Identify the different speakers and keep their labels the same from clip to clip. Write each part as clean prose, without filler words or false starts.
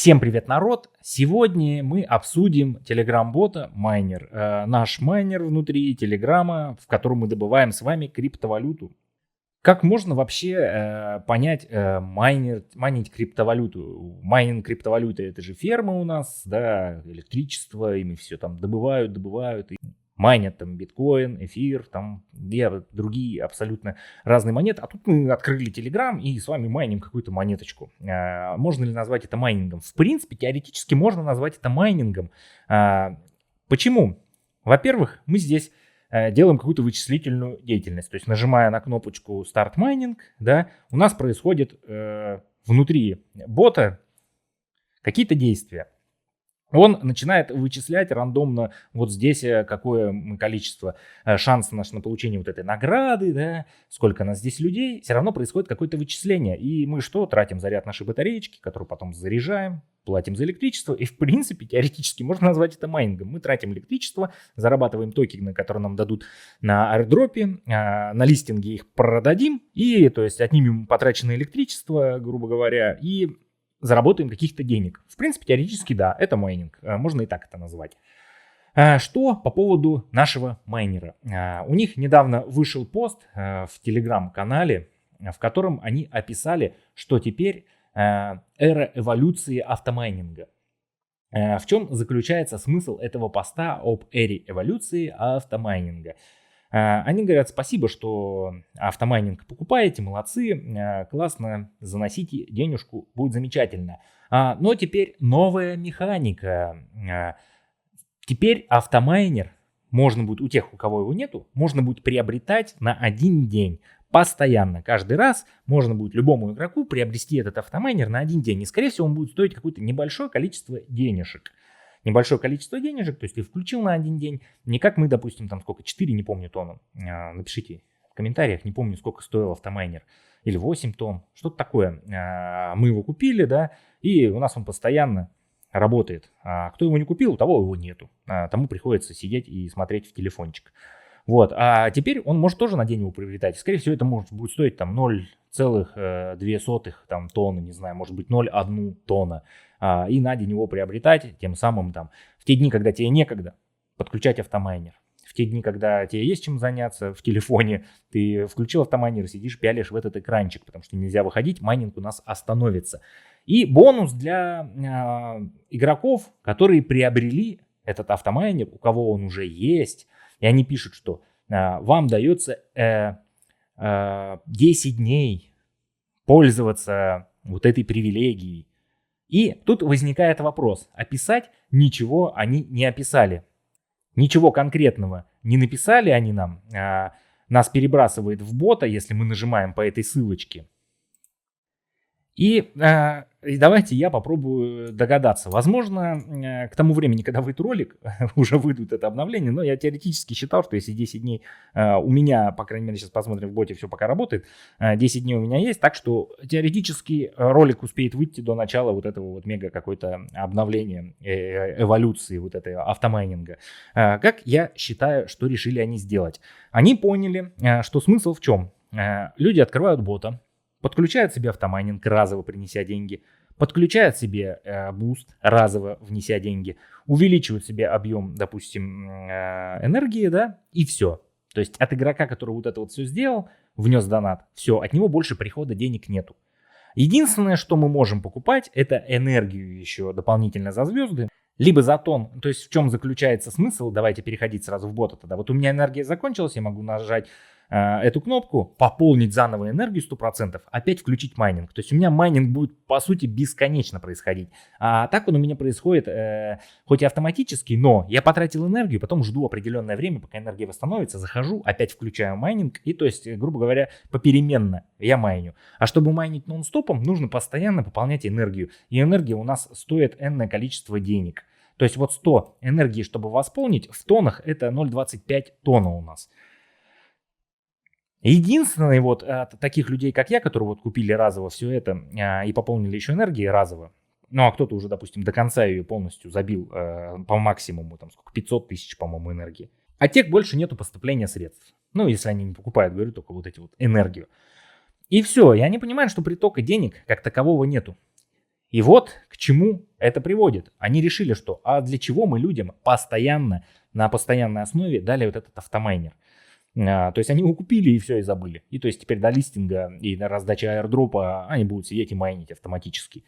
Speaker 1: Всем привет, народ! Сегодня мы обсудим Telegram-бота Майнер. Наш майнер внутри Телеграма, в котором мы добываем с вами криптовалюту. Как можно вообще понять майнить криптовалюту? Майнинг криптовалюты — это же фермы у нас, да, электричество, ими все там добывают. И майнят там биткоин, эфир, там другие абсолютно разные монеты. А тут мы открыли Telegram и с вами майним какую-то монеточку. Можно ли назвать это майнингом? В принципе, теоретически можно назвать это майнингом. Почему? Во-первых, мы здесь делаем какую-то вычислительную деятельность. То есть, нажимая на кнопочку Start Mining, да, у нас происходит внутри бота какие-то действия. Он начинает вычислять рандомно вот здесь какое количество шансов на получение вот этой награды, да, сколько нас здесь людей, все равно происходит какое-то вычисление. И мы что? Тратим заряд нашей батареечки, которую потом заряжаем, платим за электричество. И в принципе, теоретически можно назвать это майнингом. Мы тратим электричество, зарабатываем токены, которые нам дадут на аирдропе, на листинге их продадим, и то есть отнимем потраченное электричество, грубо говоря, и заработаем каких-то денег. В принципе, теоретически, да, это майнинг. Можно и так это назвать. Что по поводу нашего майнера? У них недавно вышел пост в Telegram-канале, в котором они описали, что теперь эра эволюции автомайнинга. В чем заключается смысл этого поста об эре эволюции автомайнинга? Они говорят: спасибо, что автомайнинг покупаете, молодцы, классно, заносите денежку, будет замечательно. Но теперь новая механика. Теперь автомайнер можно будет, у тех, у кого его нету, можно будет приобретать на один день. Постоянно, каждый раз можно будет любому игроку приобрести этот автомайнер на один день. И, скорее всего, он будет стоить какое-то небольшое количество денежек. Небольшое количество денежек, то есть ты включил на один день, не как мы, допустим, там сколько, 4, не помню, тонн. Напишите в комментариях, не помню, сколько стоил автомайнер, или 8 тонн, что-то такое. Мы его купили, да, и у нас он постоянно работает. Кто его не купил, у того его нету. Тому приходится сидеть и смотреть в телефончик. Вот, а теперь он может тоже на день его приобретать. Скорее всего, это может будет стоить там 0,2 там, тонны, не знаю, может быть 0,1 тонна. И на день его приобретать, тем самым там в те дни, когда тебе некогда, подключать автомайнер. В те дни, когда тебе есть чем заняться в телефоне, ты включил автомайнер, сидишь, пялишь в этот экранчик, потому что нельзя выходить, майнинг у нас остановится. И бонус для игроков, которые приобрели этот автомайнер, у кого он уже есть, и они пишут, что вам дается 10 дней пользоваться вот этой привилегией. И тут возникает вопрос. Описать ничего они не описали. Ничего конкретного не написали они нам. Нас перебрасывает в бота, если мы нажимаем по этой ссылочке. И давайте я попробую догадаться. Возможно, к тому времени, когда выйдет ролик, уже выйдет это обновление, но я теоретически считал, что если 10 дней у меня, по крайней мере, сейчас посмотрим в боте, все пока работает, 10 дней у меня есть, так что теоретически ролик успеет выйти до начала вот этого вот мега какой-то обновления, эволюции вот этой автомайнинга. Как я считаю, что решили они сделать? Они поняли, что смысл в чем? Люди открывают бота, подключают себе автомайнинг, разово принеся деньги, подключают себе буст, разово внеся деньги, увеличивают себе объем, допустим, энергии, да, и все. То есть от игрока, который вот это вот все сделал, внес донат, все, от него больше прихода денег нету. Единственное, что мы можем покупать, это энергию еще дополнительно за звезды, либо за тонн. То есть в чем заключается смысл? Давайте переходить сразу в бота тогда. Вот у меня энергия закончилась, я могу нажать эту кнопку, пополнить заново энергию 100%, опять включить майнинг. То есть у меня майнинг будет, по сути, бесконечно происходить. А так он у меня происходит, хоть и автоматически, но я потратил энергию, потом жду определенное время, пока энергия восстановится, захожу, опять включаю майнинг, и то есть, грубо говоря, попеременно я майню. А чтобы майнить нон-стопом, нужно постоянно пополнять энергию. И энергия у нас стоит энное количество денег. То есть вот 100 энергии, чтобы восполнить, в тоннах это 0,25 тонна у нас. Единственное, вот таких людей, как я, которые вот купили разово все это и пополнили еще энергией разово, ну а кто-то уже, допустим, до конца ее полностью забил по максимуму, там сколько, 500 тысяч, по-моему, энергии. А тех больше нету поступления средств. Ну, если они не покупают, говорю, только вот эти вот энергию. И все, и они понимают, что притока денег как такового нету. И вот к чему это приводит. Они решили, что а для чего мы людям постоянно, на постоянной основе дали вот этот автомайнер. То есть они его купили и все, и забыли. И то есть теперь до листинга и до раздачи аирдропа они будут сидеть и майнить автоматически.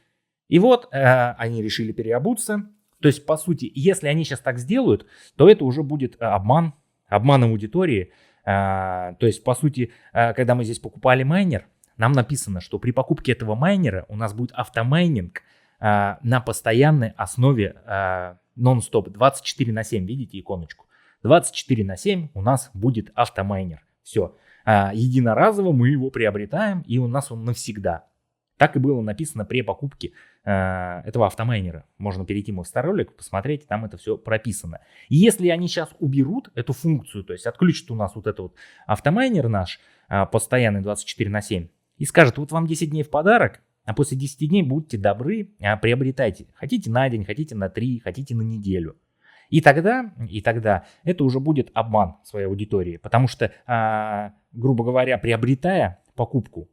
Speaker 1: И вот они решили переобуться. То есть, по сути, если они сейчас так сделают, то это уже будет обман аудитории. То есть, по сути, когда мы здесь покупали майнер, нам написано, что при покупке этого майнера у нас будет автомайнинг на постоянной основе нон-стоп 24/7. Видите иконочку? 24/7 у нас будет автомайнер. Все. Единоразово мы его приобретаем, и у нас он навсегда. Так и было написано при покупке этого автомайнера. Можно перейти в мой старый ролик, посмотреть, там это все прописано. И если они сейчас уберут эту функцию, то есть отключат у нас вот этот вот автомайнер наш, постоянный 24/7, и скажут, вот вам 10 дней в подарок, а после 10 дней будьте добры, приобретайте. Хотите на день, хотите на 3, хотите на неделю. И тогда это уже будет обман своей аудитории. Потому что, грубо говоря, приобретая покупку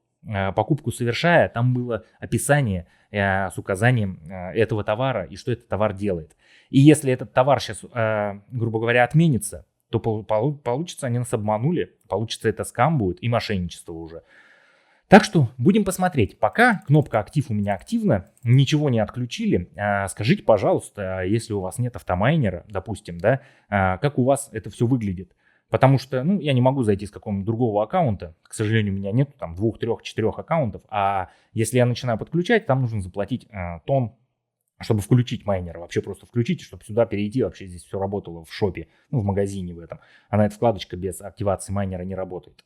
Speaker 1: совершая, там было описание с указанием этого товара и что этот товар делает. И если этот товар сейчас, грубо говоря, отменится, то получится, они нас обманули, получится это скам будет и мошенничество уже. Так что будем посмотреть. Пока кнопка «Актив» у меня активна, ничего не отключили. Скажите, пожалуйста, если у вас нет автомайнера, допустим, да, как у вас это все выглядит? Потому что, я не могу зайти с какого-нибудь другого аккаунта. К сожалению, у меня нет там 2, 3, 4 аккаунтов. А если я начинаю подключать, там нужно заплатить тон, чтобы включить майнер. Вообще просто включить, чтобы сюда перейти. Вообще здесь все работало в шопе, в магазине в этом. А на эта вкладочка без активации майнера не работает.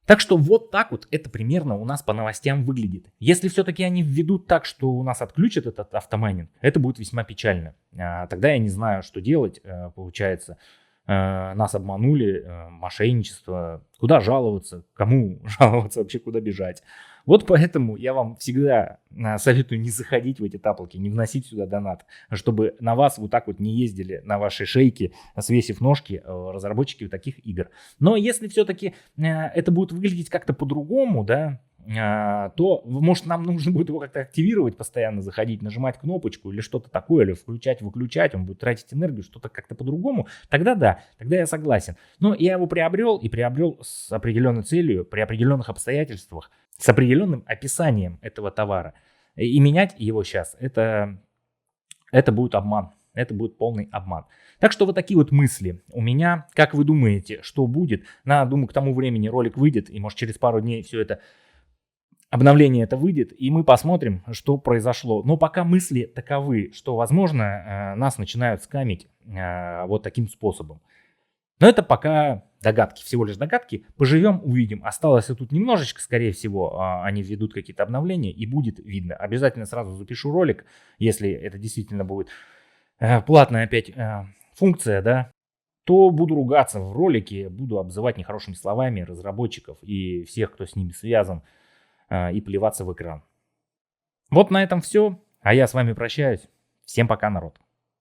Speaker 1: Так что вот так вот это примерно у нас по новостям выглядит. Если все-таки они введут так, что у нас отключат этот автомайнинг, это будет весьма печально. Тогда я не знаю, что делать, получается. Нас обманули, мошенничество, куда жаловаться, кому жаловаться, вообще куда бежать. Вот поэтому я вам всегда советую не заходить в эти таблоки, не вносить сюда донат, чтобы на вас вот так вот не ездили на вашей шейке, свесив ножки разработчики вот таких игр. Но если все-таки это будет выглядеть как-то по-другому, да, то, может, нам нужно будет его как-то активировать, постоянно заходить, нажимать кнопочку или что-то такое, или включать-выключать, он будет тратить энергию, что-то как-то по-другому, тогда да, тогда я согласен. Но я его приобрел с определенной целью, при определенных обстоятельствах, с определенным описанием этого товара. И менять его сейчас, это будет обман. Это будет полный обман. Так что вот такие вот мысли у меня. Как вы думаете, что будет? Думаю, к тому времени ролик выйдет, и может через пару дней все это обновление это выйдет, и мы посмотрим, что произошло. Но пока мысли таковы, что, возможно, нас начинают скамить вот таким способом. Но это пока догадки, всего лишь догадки. Поживем, увидим. Осталось тут немножечко, скорее всего, они введут какие-то обновления, и будет видно. Обязательно сразу запишу ролик, если это действительно будет платная опять функция, да, то буду ругаться в ролике, буду обзывать нехорошими словами разработчиков и всех, кто с ними связан, и плеваться в экран. Вот на этом все, а я с вами прощаюсь. Всем пока, народ.